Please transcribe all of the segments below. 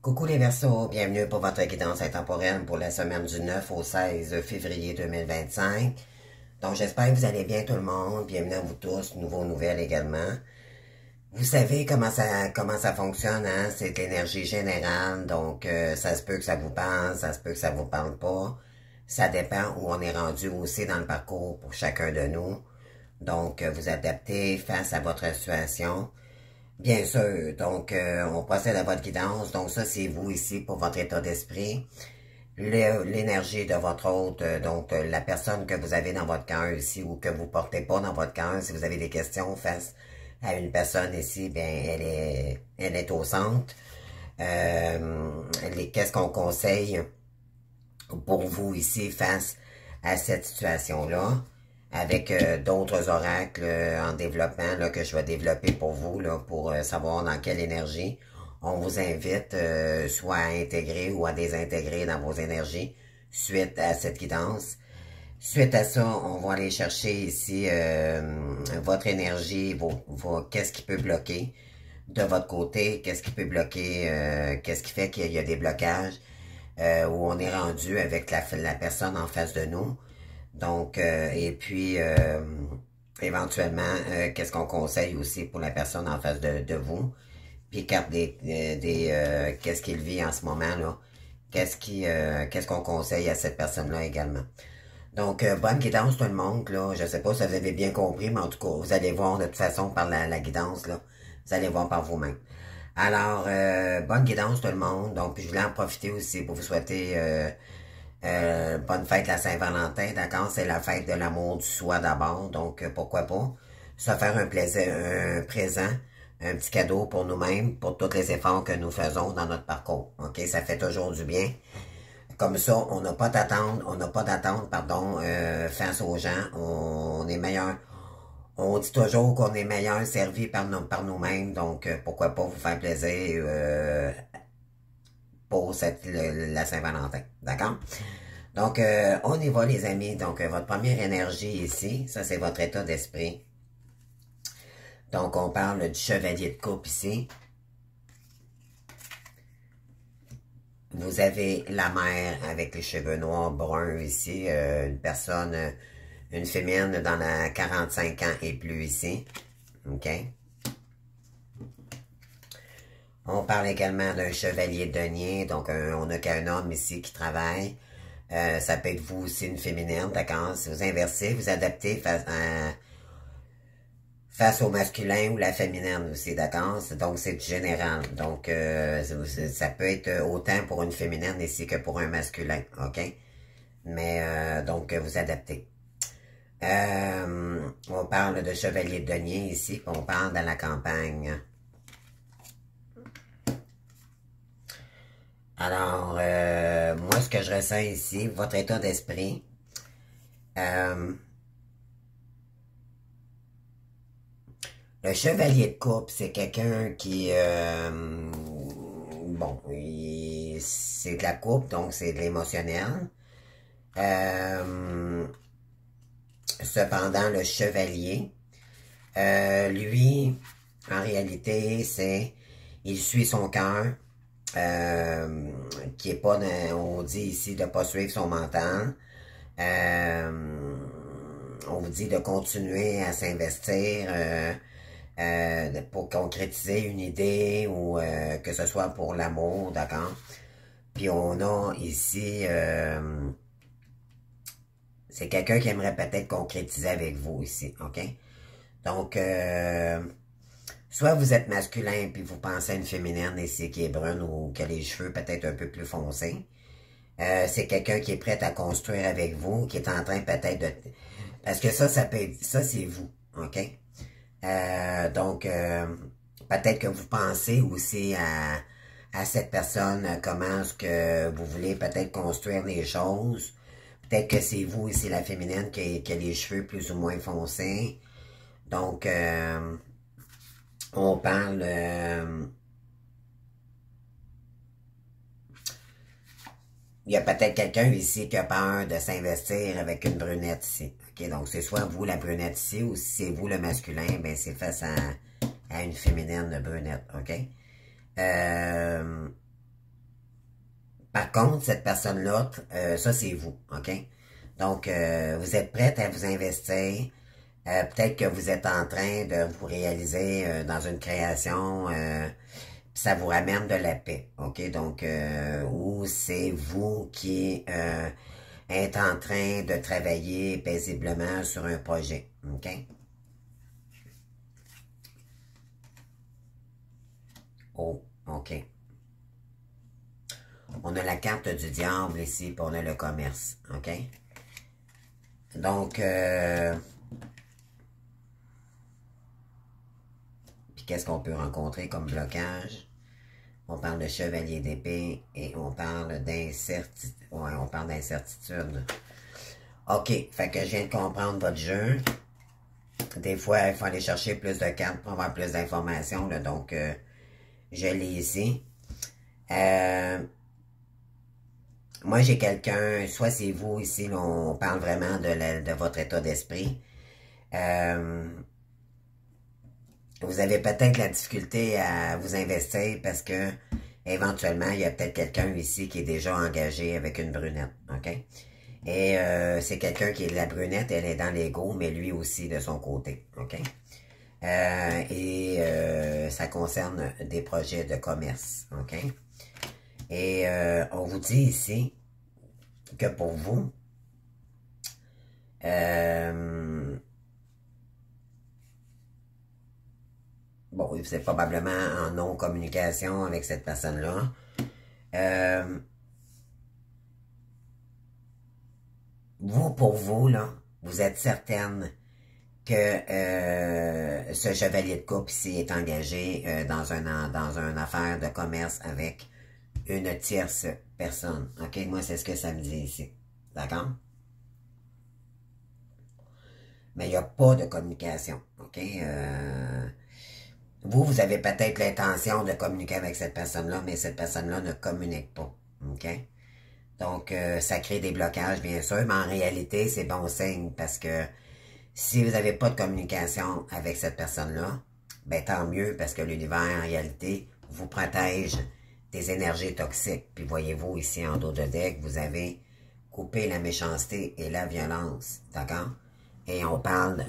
Coucou les Verseaux, bienvenue pour votre guidance intemporelle pour la semaine du 9 au 16 février 2025. Donc j'espère que vous allez bien tout le monde, bienvenue à vous tous, nouveaux nouvelles également. Vous savez comment ça fonctionne, hein? C'est l'énergie générale, donc ça se peut que ça vous parle, ça se peut que ça vous parle pas. Ça dépend où on est rendu aussi dans le parcours pour chacun de nous. Donc vous adaptez face à votre situation. Bien sûr, donc on procède à votre guidance, donc ça c'est vous ici pour votre état d'esprit, l'énergie de votre hôte, donc la personne que vous avez dans votre cœur ici ou que vous portez pas dans votre cœur, si vous avez des questions face à une personne ici, bien elle est au centre. Qu'est-ce qu'on conseille pour vous ici face à cette situation-là? Avec d'autres oracles en développement là, que je vais développer pour vous, là, pour savoir dans quelle énergie on vous invite soit à intégrer ou à désintégrer dans vos énergies suite à cette guidance. Suite à ça, on va aller chercher ici votre énergie, qu'est-ce qui peut bloquer de votre côté, qu'est-ce qui peut bloquer, qu'est-ce qui fait qu'il y a des blocages, où on est rendu avec la personne en face de nous. Donc, et puis, éventuellement, qu'est-ce qu'on conseille aussi pour la personne en face de vous. Puis, carte qu'est-ce qu'il vit en ce moment, là. Qu'est-ce qu'on conseille à cette personne-là également. Donc, bonne guidance tout le monde, là. Je sais pas si vous avez bien compris, mais en tout cas, vous allez voir de toute façon par la guidance, là. Vous allez voir par vous-même. Alors, bonne guidance tout le monde. Donc, puis je voulais en profiter aussi pour vous souhaiter... bonne fête la Saint-Valentin, d'accord? C'est la fête de l'amour du soi d'abord, donc pourquoi pas se faire un plaisir, un présent, un petit cadeau pour nous-mêmes, pour tous les efforts que nous faisons dans notre parcours, ok? Ça fait toujours du bien. Comme ça, on n'a pas d'attente, pardon, face aux gens, on est meilleur. On dit toujours qu'on est meilleur servi par nous-mêmes, donc pourquoi pas vous faire plaisir pour la Saint-Valentin, d'accord? Donc, on y va les amis. Donc, votre première énergie ici, ça c'est votre état d'esprit. Donc, on parle du chevalier de coupe ici. Vous avez la mère avec les cheveux noirs bruns ici, une personne, une féminine dans la 45 ans et plus ici. OK? On parle également d'un chevalier denier, donc on n'a qu'un homme ici qui travaille. Ça peut être vous aussi une féminine, d'accord? Si vous inversez, vous adaptez face au masculin ou la féminine aussi, d'accord? Donc c'est général. Donc ça peut être autant pour une féminine ici que pour un masculin, ok? Mais donc vous adaptez. On parle de chevalier de denier ici, puis on parle dans la campagne. Alors, moi, ce que je ressens ici, votre état d'esprit, le chevalier de coupe, c'est quelqu'un qui, bon, c'est de la coupe, donc c'est de l'émotionnel. Cependant, le chevalier, lui, en réalité, il suit son cœur. Qui est pas, on dit ici de pas suivre son mental. On vous dit de continuer à s'investir pour concrétiser une idée ou que ce soit pour l'amour, d'accord? Puis on a ici, c'est quelqu'un qui aimerait peut-être concrétiser avec vous ici, ok? Donc, soit vous êtes masculin puis vous pensez à une féminine ici qui est brune ou qui a les cheveux peut-être un peu plus foncés. C'est quelqu'un qui est prêt à construire avec vous, qui est en train peut-être de... Parce que ça peut être... Ça, c'est vous, ok? Donc, peut-être que vous pensez aussi à cette personne, comment est-ce que vous voulez peut-être construire les choses. Peut-être que c'est vous ici, la féminine, qui a les cheveux plus ou moins foncés. Donc, on parle... il y a peut-être quelqu'un ici qui a peur de s'investir avec une brunette ici. OK, donc c'est soit vous la brunette ici, ou si c'est vous le masculin, ben c'est face à une féminine brunette, OK? Par contre, cette personne-là, ça c'est vous, OK? Donc, vous êtes prête à vous investir. Peut-être que vous êtes en train de vous réaliser dans une création, ça vous ramène de la paix, OK? Donc, ou c'est vous qui êtes en train de travailler paisiblement sur un projet, OK? Oh, OK. On a la carte du diable ici, puis on a le commerce, OK? Donc, puis qu'est-ce qu'on peut rencontrer comme blocage? On parle de chevalier d'épée et on parle d'incertitude. Ouais, on parle d'incertitude. OK, fait que je viens de comprendre votre jeu. Des fois, il faut aller chercher plus de cartes pour avoir plus d'informations, donc je l'ai ici. Moi, j'ai quelqu'un, soit c'est vous ici, là, on parle vraiment de votre état d'esprit. Vous avez peut-être la difficulté à vous investir parce que éventuellement, il y a peut-être quelqu'un ici qui est déjà engagé avec une brunette, OK? Et c'est quelqu'un qui est de la brunette, elle est dans l'ego, mais lui aussi de son côté, OK? Ça concerne des projets de commerce, OK? Et on vous dit ici que pour vous, bon, vous êtes probablement en non-communication avec cette personne-là. Vous, pour vous, là, vous êtes certaine que ce chevalier de coupe ici est engagé dans une affaire de commerce avec une tierce personne. OK? Moi, c'est ce que ça me dit ici. D'accord? Mais il n'y a pas de communication. OK? Vous avez peut-être l'intention de communiquer avec cette personne-là, mais cette personne-là ne communique pas. OK? Donc, ça crée des blocages, bien sûr, mais en réalité, c'est bon signe parce que si vous n'avez pas de communication avec cette personne-là, ben tant mieux parce que l'univers, en réalité, vous protège des énergies toxiques. Puis voyez-vous, ici, en dos de deck, vous avez coupé la méchanceté et la violence. D'accord? Et on parle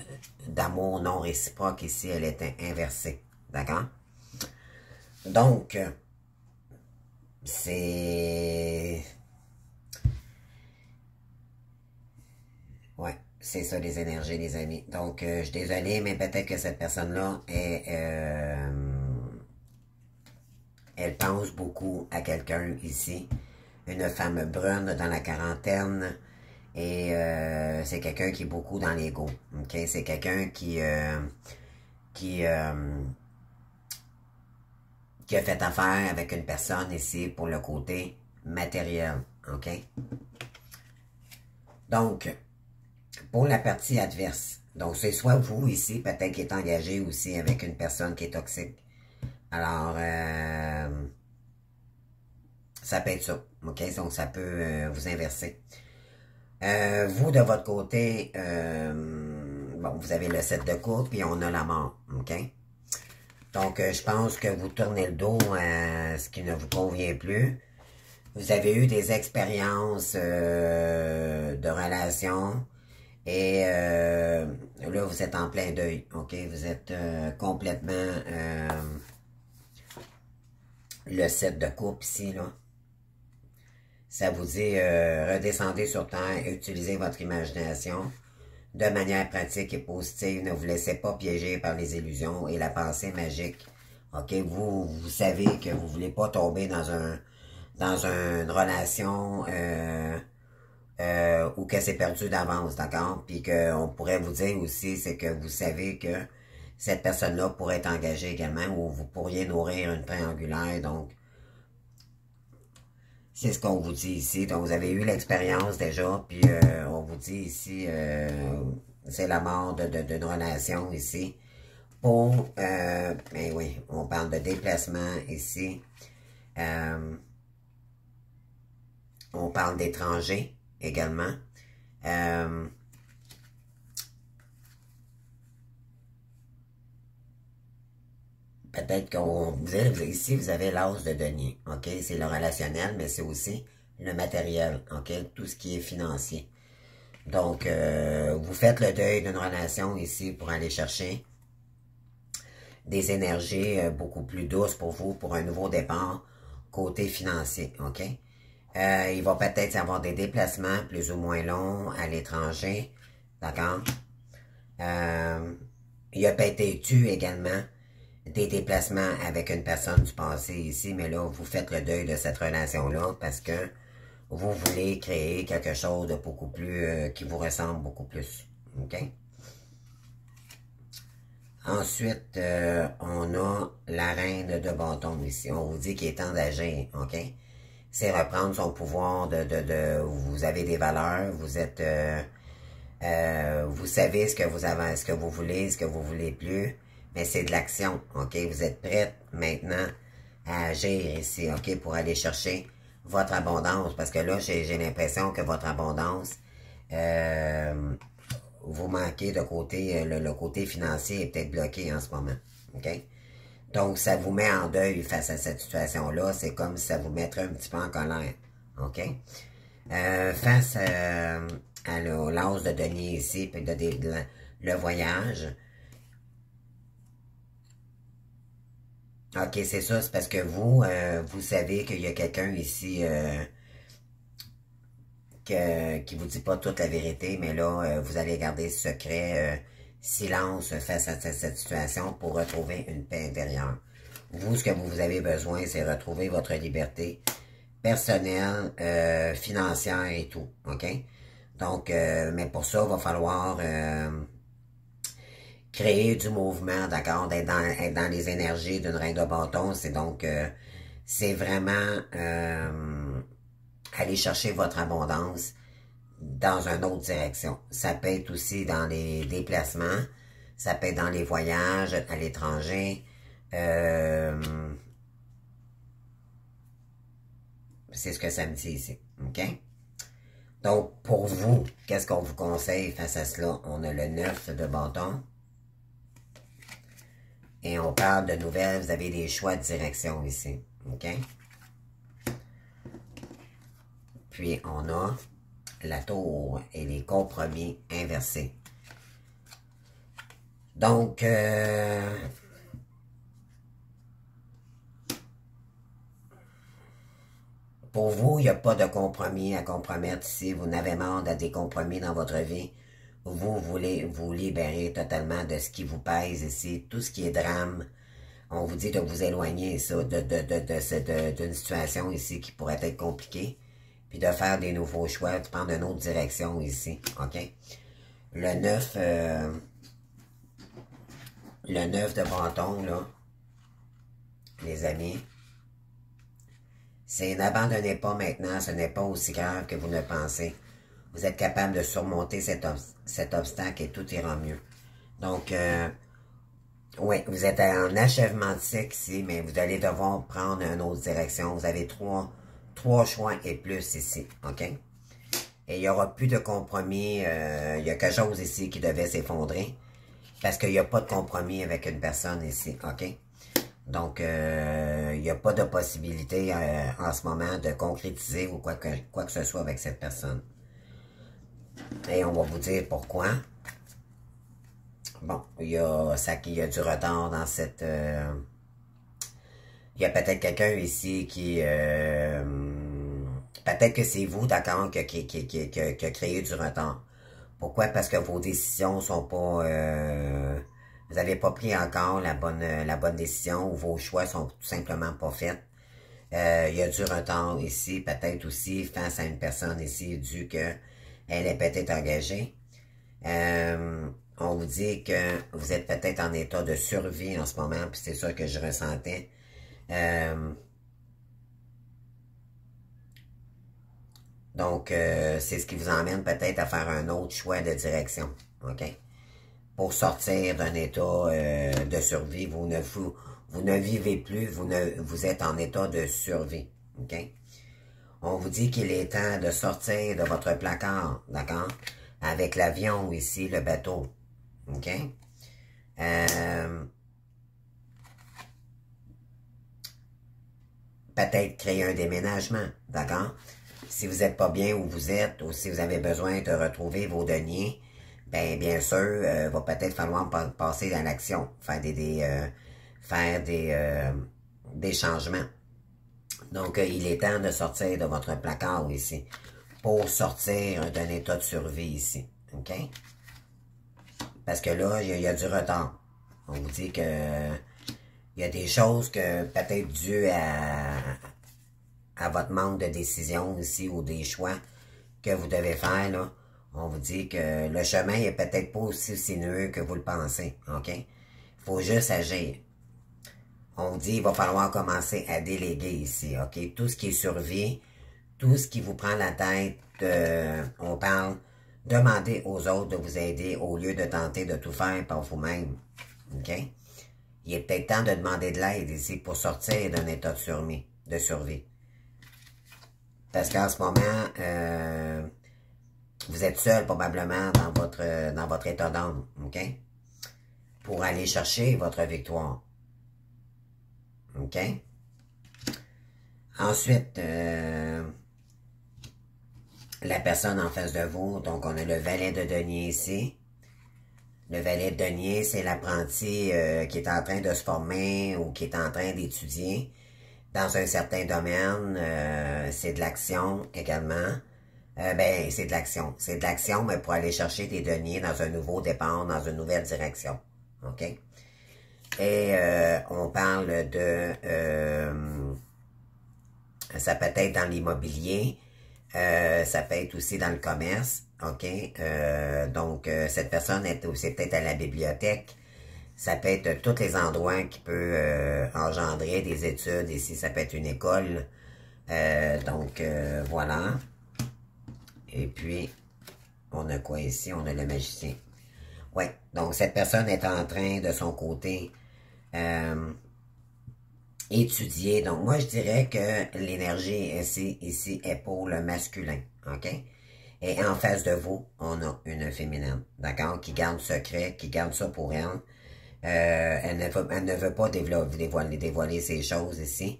d'amour non réciproque ici, elle est inversée. D'accord? Donc, c'est... Ouais, c'est ça les énergies, les amis. Donc, je suis désolé, mais peut-être que cette personne-là est... elle pense beaucoup à quelqu'un ici. Une femme brune dans la quarantaine. Et c'est quelqu'un qui est beaucoup dans l'ego. OK? C'est quelqu'un qui a fait affaire avec une personne ici pour le côté matériel. OK? Donc, pour la partie adverse, donc c'est soit vous ici, peut-être qui est engagé aussi avec une personne qui est toxique. Alors, ça peut être ça. OK? Donc, ça peut vous inverser. Vous, de votre côté, bon, vous avez le 7 de coupe, puis on a la mort. OK? Donc, je pense que vous tournez le dos à ce qui ne vous convient plus. Vous avez eu des expériences de relations et là, vous êtes en plein deuil. OK? Vous êtes complètement le 7 de coupe ici, là. Ça vous dit redescendez sur terre et utilisez votre imagination de manière pratique et positive. Ne vous laissez pas piéger par les illusions et la pensée magique. OK? Vous savez que vous voulez pas tomber dans une relation ou que c'est perdu d'avance, d'accord? Puis qu'on pourrait vous dire aussi, c'est que vous savez que cette personne-là pourrait être engagée également ou vous pourriez nourrir une triangulaire, donc c'est ce qu'on vous dit ici. Donc, vous avez eu l'expérience déjà, puis on vous dit ici, c'est la mort d'une relation ici. Pour, ben oui, on parle de déplacement ici. On parle d'étrangers également. Peut-être qu'on vous ici, vous avez l'as de denier. OK? C'est le relationnel, mais c'est aussi le matériel, ok? Tout ce qui est financier. Donc, vous faites le deuil d'une relation ici pour aller chercher des énergies beaucoup plus douces pour vous, pour un nouveau départ côté financier, ok? Il va peut-être y avoir des déplacements plus ou moins longs à l'étranger, d'accord? Il y a peut-être eu également des déplacements avec une personne du passé ici, mais là, vous faites le deuil de cette relation-là parce que vous voulez créer quelque chose de beaucoup plus, qui vous ressemble beaucoup plus, ok? Ensuite, on a la reine de bâton ici. On vous dit qu'il est temps d'agir, ok? C'est reprendre son pouvoir vous avez des valeurs, vous êtes, vous savez ce que vous avez, ce que vous voulez plus, mais c'est de l'action, ok? Vous êtes prête maintenant à agir ici, ok? Pour aller chercher votre abondance, parce que là, j'ai l'impression que votre abondance, vous manquez de côté, le côté financier est peut-être bloqué en ce moment, ok? Donc, ça vous met en deuil face à cette situation-là. C'est comme si ça vous mettrait un petit peu en colère. OK? Face à l'as de denier ici, puis le voyage. OK, c'est ça. C'est parce que vous, vous savez qu'il y a quelqu'un ici qui vous dit pas toute la vérité, mais là, vous allez garder secret, silence face à cette situation pour retrouver une paix intérieure. Vous, ce que vous avez besoin, c'est retrouver votre liberté personnelle, financière et tout, ok? Donc, mais pour ça, il va falloir créer du mouvement, d'accord? Être dans les énergies d'une reine de bâton, c'est donc, c'est vraiment aller chercher votre abondance dans une autre direction. Ça peut être aussi dans les déplacements, ça peut être dans les voyages à l'étranger, c'est ce que ça me dit ici, ok? Donc, pour vous, qu'est-ce qu'on vous conseille face à cela? On a le 9 de bâton. Et on parle de nouvelles, vous avez des choix de direction ici, ok? Puis, on a la tour et les compromis inversés. Donc, pour vous, il n'y a pas de compromis à compromettre ici. Vous n'avez marre de des compromis dans votre vie. Vous voulez vous libérer totalement de ce qui vous pèse ici, tout ce qui est drame. On vous dit de vous éloigner ça, d'une situation ici qui pourrait être compliquée, puis de faire des nouveaux choix, de prendre une autre direction ici, ok? Le 9, le 9 de bâton, là, les amis, c'est n'abandonnez pas maintenant, ce n'est pas aussi grave que vous ne pensez. Vous êtes capable de surmonter cet obstacle et tout ira mieux. Donc, oui, vous êtes en achèvement de cycle ici, mais vous allez devoir prendre une autre direction. Vous avez trois choix et plus ici, ok? Et il n'y aura plus de compromis. Il y a quelque chose ici qui devait s'effondrer parce qu'il n'y a pas de compromis avec une personne ici, ok? Donc, il n'y a pas de possibilité en ce moment de concrétiser ou quoi que ce soit avec cette personne. Et on va vous dire pourquoi. Bon, il y a du retard dans cette... il y a peut-être quelqu'un ici qui... peut-être que c'est vous, d'accord, qui a créé du retard. Pourquoi? Parce que vos décisions sont pas... vous n'avez pas pris encore la bonne décision ou vos choix sont tout simplement pas faits. Il y a du retard ici, peut-être aussi face à une personne ici, dû que elle est peut-être engagée. On vous dit que vous êtes peut-être en état de survie en ce moment, puis c'est ça que je ressentais. Donc, c'est ce qui vous emmène peut-être à faire un autre choix de direction, ok? Pour sortir d'un état de survie, vous ne vivez plus, vous êtes en état de survie, ok? On vous dit qu'il est temps de sortir de votre placard, d'accord? Avec l'avion ici, le bateau, ok? Peut-être créer un déménagement, d'accord? si vous n'êtes pas bien où vous êtes, ou si vous avez besoin de retrouver vos deniers, ben bien sûr, va peut-être falloir passer à l'action, faire des changements. Donc, il est temps de sortir de votre placard ici, pour sortir d'un état de survie ici, OK? Parce que là, il y a du retard. On vous dit que il y a des choses que peut-être dues à votre manque de décision ici ou des choix que vous devez faire, là. On vous dit que le chemin est peut-être pas aussi sinueux que vous le pensez, OK? Il faut juste agir. On vous dit qu'il va falloir commencer à déléguer ici, OK? Tout ce qui est survie, tout ce qui vous prend la tête, on parle, demandez aux autres de vous aider au lieu de tenter de tout faire par vous-même, OK? Il est peut-être temps de demander de l'aide ici pour sortir d'un état de survie. Parce qu'en ce moment, vous êtes seul probablement dans votre état d'âme, OK? Pour aller chercher votre victoire. OK? Ensuite, la personne en face de vous, donc on a le valet de denier ici. Le valet de denier, c'est l'apprenti qui est en train de se former ou qui est en train d'étudier dans un certain domaine. C'est de l'action également. Ben, c'est de l'action. C'est de l'action, mais pour aller chercher des deniers dans un nouveau départ, dans une nouvelle direction. OK? Et on parle de... ça peut être dans l'immobilier, ça peut être aussi dans le commerce, OK? Donc, cette personne est aussi peut-être à la bibliothèque. Ça peut être tous les endroits qui peuvent engendrer des études. Ici, ça peut être une école. Donc, voilà. Et puis, on a quoi ici? On a le magicien. Ouais, donc cette personne est en train, de son côté, étudier. Donc, moi, je dirais que l'énergie ici est pour le masculin, OK? Et en face de vous, on a une féminine, d'accord? Qui garde secret, qui garde ça pour elle. Elle ne veut pas dévoiler ces choses ici.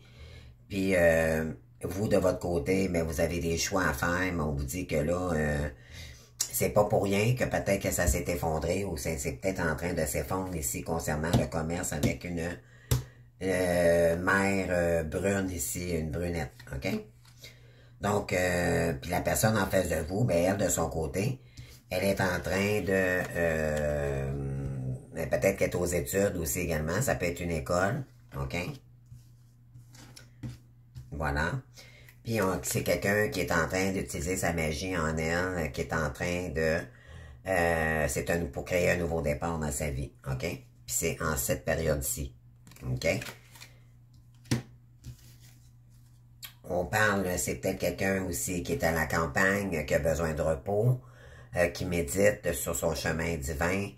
Puis, vous, de votre côté, mais vous avez des choix à faire, mais on vous dit que là, c'est pas pour rien que peut-être que ça s'est effondré ou c'est peut-être en train de s'effondrer ici concernant le commerce avec une mère brune ici, une brunette, OK? Donc, puis la personne en face de vous, ben elle, de son côté, elle est en train de... peut-être qu'elle est aux études aussi également, ça peut être une école, OK? Voilà. Puis c'est quelqu'un qui est en train d'utiliser sa magie en elle, qui est en train de... pour créer un nouveau départ dans sa vie, OK? Puis c'est en cette période-ci, OK? On parle, c'est peut-être quelqu'un aussi qui est à la campagne, qui a besoin de repos, qui médite sur son chemin divin,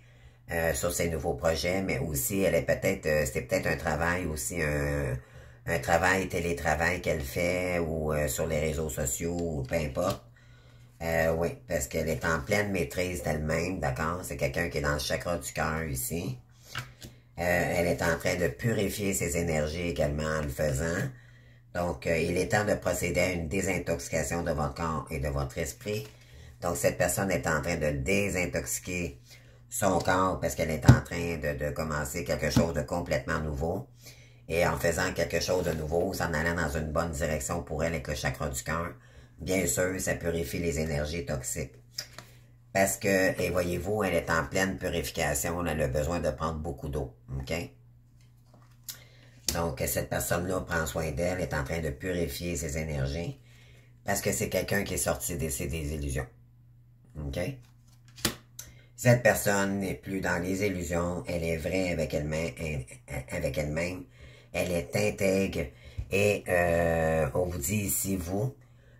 sur ses nouveaux projets, mais aussi, elle est peut-être, c'est peut-être un travail aussi, un travail, télétravail qu'elle fait, ou sur les réseaux sociaux, ou peu importe. Oui, parce qu'elle est en pleine maîtrise d'elle-même, d'accord? C'est quelqu'un qui est dans le chakra du cœur ici. Elle est en train de purifier ses énergies également en le faisant. Donc, il est temps de procéder à une désintoxication de votre corps et de votre esprit. Donc, cette personne est en train de désintoxiquer son corps parce qu'elle est en train de commencer quelque chose de complètement nouveau. Et en faisant quelque chose de nouveau, ça en allant dans une bonne direction pour elle avec le chakra du cœur, bien sûr, ça purifie les énergies toxiques. Parce que, et voyez-vous, elle est en pleine purification, elle a besoin de prendre beaucoup d'eau, OK? Donc, cette personne-là prend soin d'elle, est en train de purifier ses énergies, parce que c'est quelqu'un qui est sorti de ses désillusions. OK? Cette personne n'est plus dans les illusions, elle est vraie avec elle-même, elle est intègre, et on vous dit ici, vous,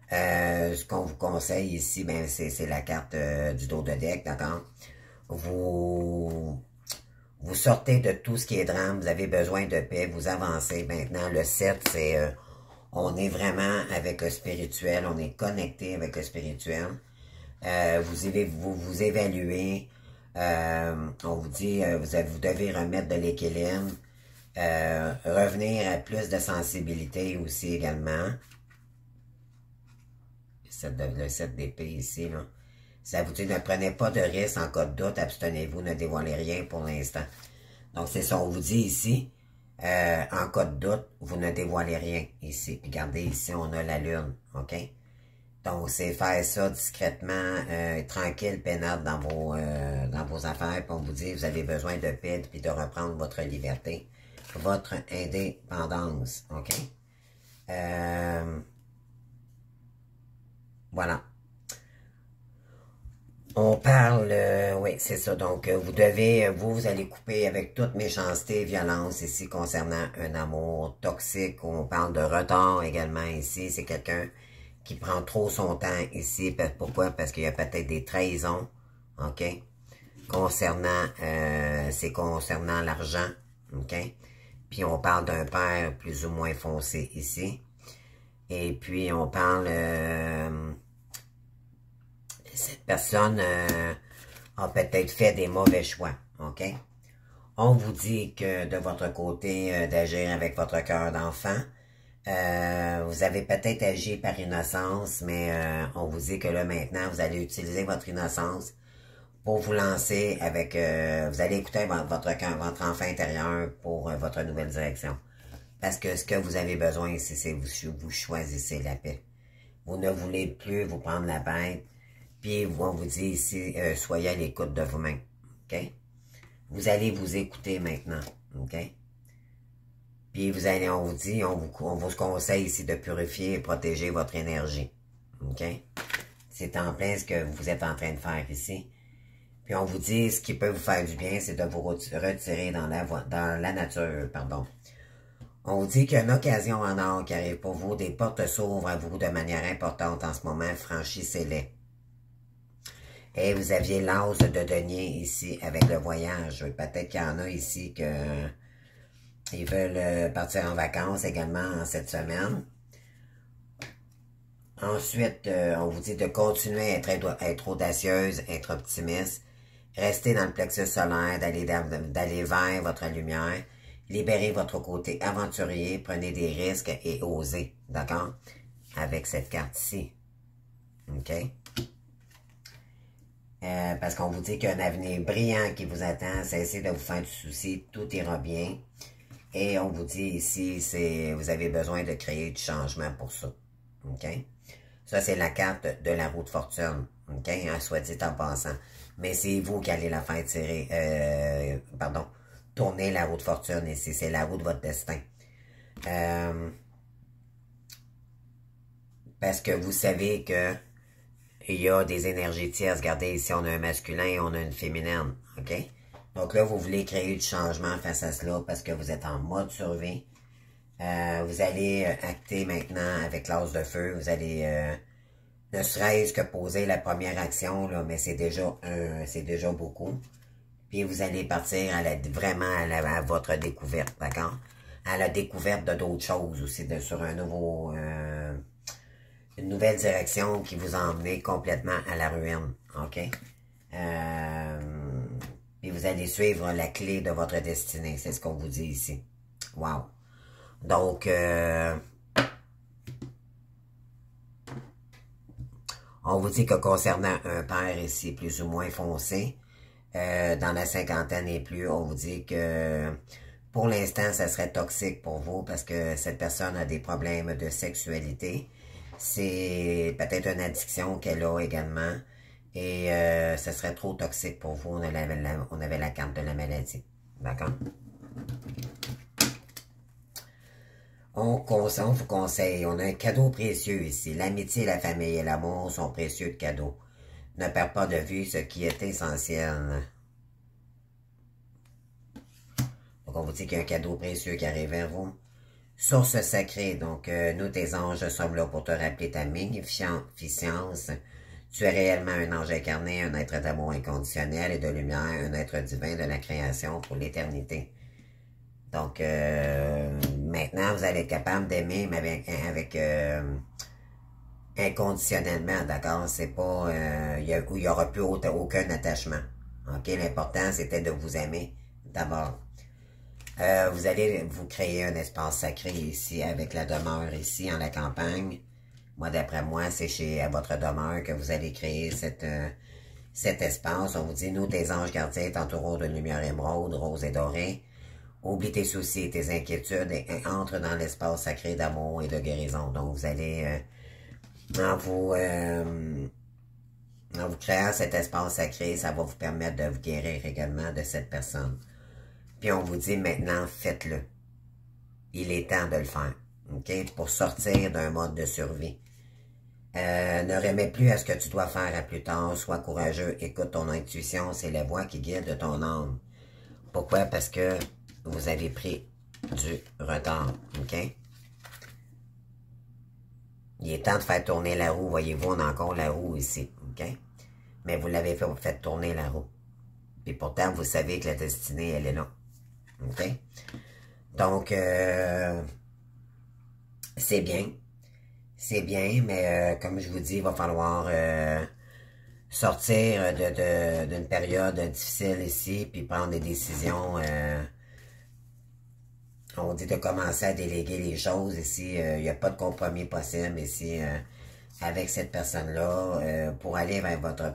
ce qu'on vous conseille ici, ben c'est la carte du dos de deck, d'accord? Vous sortez de tout ce qui est drame, vous avez besoin de paix, vous avancez. Maintenant, le 7, c'est... on est vraiment avec le spirituel, on est connecté avec le spirituel. Vous évaluez, on vous dit, vous devez remettre de l'équilibre, revenir à plus de sensibilité aussi également. le 7 d'épée ici, là. Ça vous dit, ne prenez pas de risque en cas de doute, abstenez-vous, ne dévoilez rien pour l'instant. Donc, c'est ça, on vous dit ici, en cas de doute, vous ne dévoilez rien ici. Puis, regardez, ici, on a la lune, OK? Donc, c'est faire ça discrètement, tranquille, peinard dans vos affaires. Puis, on vous dit, vous avez besoin de paix, puis de reprendre votre liberté, votre indépendance, OK? Voilà. On parle, oui, c'est ça. Donc, vous allez couper avec toute méchanceté, violence ici concernant un amour toxique. On parle de retard également ici. C'est quelqu'un qui prend trop son temps ici. Pourquoi? Parce qu'il y a peut-être des trahisons, OK? C'est concernant l'argent, OK? Puis on parle d'un père plus ou moins foncé ici. Et puis on parle... cette personne a peut-être fait des mauvais choix, OK? On vous dit que de votre côté, d'agir avec votre cœur d'enfant, vous avez peut-être agi par innocence, mais on vous dit que là, maintenant, vous allez utiliser votre innocence pour vous lancer avec... vous allez écouter votre cœur, votre enfant intérieur pour votre nouvelle direction. Parce que ce que vous avez besoin ici, c'est vous choisissez la paix. Vous ne voulez plus vous prendre la tête. Puis, on vous dit ici, soyez à l'écoute de vous-même, OK? Vous allez vous écouter maintenant, OK? Puis, on vous dit, on vous conseille ici de purifier et protéger votre énergie, OK? C'est en plein ce que vous êtes en train de faire ici. Puis, on vous dit, ce qui peut vous faire du bien, c'est de vous retirer dans la nature, pardon. On vous dit qu'il y a une occasion en or qui arrive pour vous, des portes s'ouvrent à vous de manière importante en ce moment, franchissez-les. Et vous aviez l'as de denier ici avec le voyage. Peut-être qu'il y en a ici qui veulent partir en vacances également en cette semaine. Ensuite, on vous dit de continuer à être audacieuse, être optimiste, rester dans le plexus solaire, d'aller vers votre lumière, libérez votre côté aventurier, prenez des risques et osez, d'accord? Avec cette carte-ci, OK? Parce qu'on vous dit qu'il y a un avenir brillant qui vous attend, cessez de vous faire du souci, tout ira bien. Et on vous dit ici, vous avez besoin de créer du changement pour ça. OK? Ça, c'est la carte de la roue de fortune. OK? Soit dit en passant. Mais c'est vous qui allez la faire tourner la roue de fortune ici. C'est la roue de votre destin. Parce que vous savez que il y a des énergies tierces. Regardez, ici, on a un masculin et on a une féminine. OK? Donc là, vous voulez créer du changement face à cela parce que vous êtes en mode survie. Vous allez acter maintenant avec l'as de feu. Vous allez, ne serait-ce que poser la première action, là, mais c'est déjà beaucoup. Puis vous allez partir vraiment à votre découverte, d'accord? À la découverte de d'autres choses aussi, sur un nouveau... une nouvelle direction qui vous a emmené complètement à la ruine, OK? Et vous allez suivre la clé de votre destinée, c'est ce qu'on vous dit ici. Wow! Donc, on vous dit que concernant un père ici plus ou moins foncé, dans la cinquantaine et plus, on vous dit que pour l'instant, ça serait toxique pour vous parce que cette personne a des problèmes de sexualité. C'est peut-être une addiction qu'elle a également. Et ce serait trop toxique pour vous. On avait la carte de la maladie. D'accord? On vous conseille. On a un cadeau précieux ici. L'amitié, la famille et l'amour sont précieux de cadeaux. Ne perds pas de vue ce qui est essentiel. Donc, on vous dit qu'il y a un cadeau précieux qui arrive vers vous. Source sacrée, donc nous tes anges sommes là pour te rappeler ta magnificence. Tu es réellement un ange incarné, un être d'amour inconditionnel et de lumière, un être divin de la création pour l'éternité. Donc maintenant vous allez être capable d'aimer, mais avec inconditionnellement, d'accord? C'est pas il y aura plus aucun attachement. OK? L'important c'était de vous aimer d'abord. Vous allez vous créer un espace sacré ici avec la demeure ici en la campagne. Moi, d'après moi, c'est chez à votre demeure que vous allez créer cet espace. On vous dit, nous, tes anges gardiens t'entoureront de lumière émeraude, rose et dorée. Oublie tes soucis et tes inquiétudes et entre dans l'espace sacré d'amour et de guérison. Donc, vous allez, en vous créant cet espace sacré, ça va vous permettre de vous guérir également de cette personne. Puis on vous dit maintenant, faites-le. Il est temps de le faire. OK? Pour sortir d'un mode de survie. Ne remets plus à ce que tu dois faire à plus tard. Sois courageux. Écoute ton intuition. C'est la voix qui guide ton âme. Pourquoi? Parce que vous avez pris du retard. OK? Il est temps de faire tourner la roue. Voyez-vous, on a encore la roue ici. OK? Mais vous l'avez fait tourner la roue. Puis pourtant, vous savez que la destinée, elle est là. OK? Donc, c'est bien. C'est bien, mais comme je vous dis, il va falloir sortir d'une période difficile ici, puis prendre des décisions. On dit de commencer à déléguer les choses ici. Il n'y a pas de compromis possible ici avec cette personne-là. Pour aller vers votre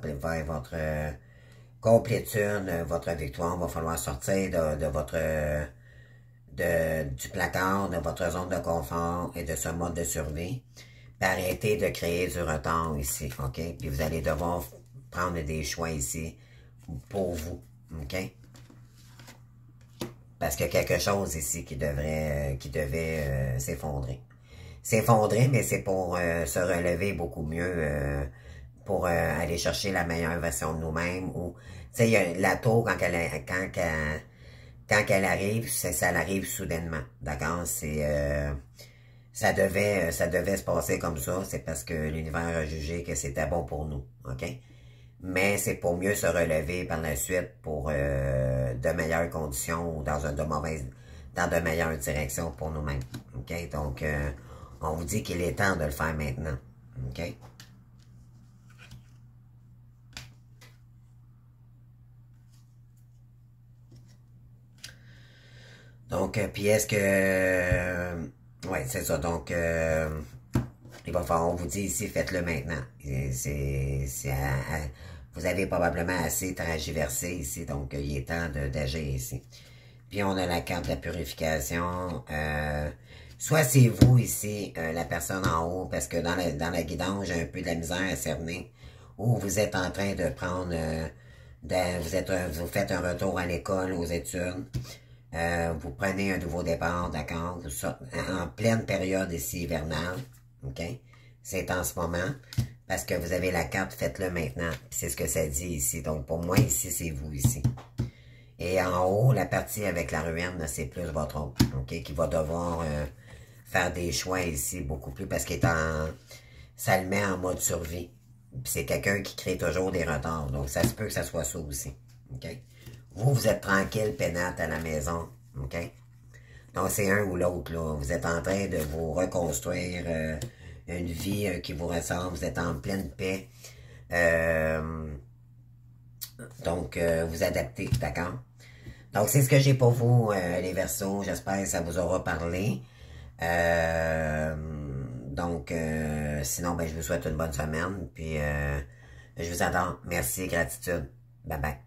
complétude, votre victoire, il va falloir sortir de votre du placard, de votre zone de confort et de ce mode de survie. Puis arrêtez de créer du retard ici, OK? Puis vous allez devoir prendre des choix ici pour vous, OK? Parce qu'il y a quelque chose ici qui devait s'effondrer. S'effondrer, mais c'est pour se relever beaucoup mieux, pour aller chercher la meilleure version de nous-mêmes. Ou, tu sais, la tour, quand elle arrive, ça arrive soudainement, d'accord? Ça devait se passer comme ça, c'est parce que l'univers a jugé que c'était bon pour nous, OK? Mais c'est pour mieux se relever par la suite pour de meilleures conditions ou dans de meilleures directions pour nous-mêmes, OK? Donc, on vous dit qu'il est temps de le faire maintenant, OK? Donc, puis est-ce que... ouais, c'est ça. Donc, il va falloir, on vous dit ici, faites-le maintenant. Vous avez probablement assez tergiversé ici, donc il est temps d'agir ici. Puis on a la carte de la purification. Soit c'est vous ici, la personne en haut, parce que dans la guidance, j'ai un peu de la misère à cerner, ou vous êtes en train de prendre... vous faites un retour à l'école, aux études. Vous prenez un nouveau départ, d'accord? Vous sortez en pleine période ici hivernale, OK? C'est en ce moment, parce que vous avez la carte, faites-le maintenant. C'est ce que ça dit ici. Donc, pour moi, ici, c'est vous, ici. Et en haut, la partie avec la ruine, c'est plus votre autre, OK? Qui va devoir faire des choix ici, beaucoup plus, parce qu'il est ça le met en mode survie. Puis c'est quelqu'un qui crée toujours des retards. Donc, ça se peut que ça soit ça aussi, OK? Vous êtes tranquille, pénate à la maison, OK? Donc, c'est un ou l'autre, là. Vous êtes en train de vous reconstruire une vie qui vous ressemble. Vous êtes en pleine paix. Donc, vous adaptez, d'accord? Donc, c'est ce que j'ai pour vous, les Verseaux. J'espère que ça vous aura parlé. Donc, sinon, ben, je vous souhaite une bonne semaine. Puis, je vous adore. Merci, gratitude. Bye bye.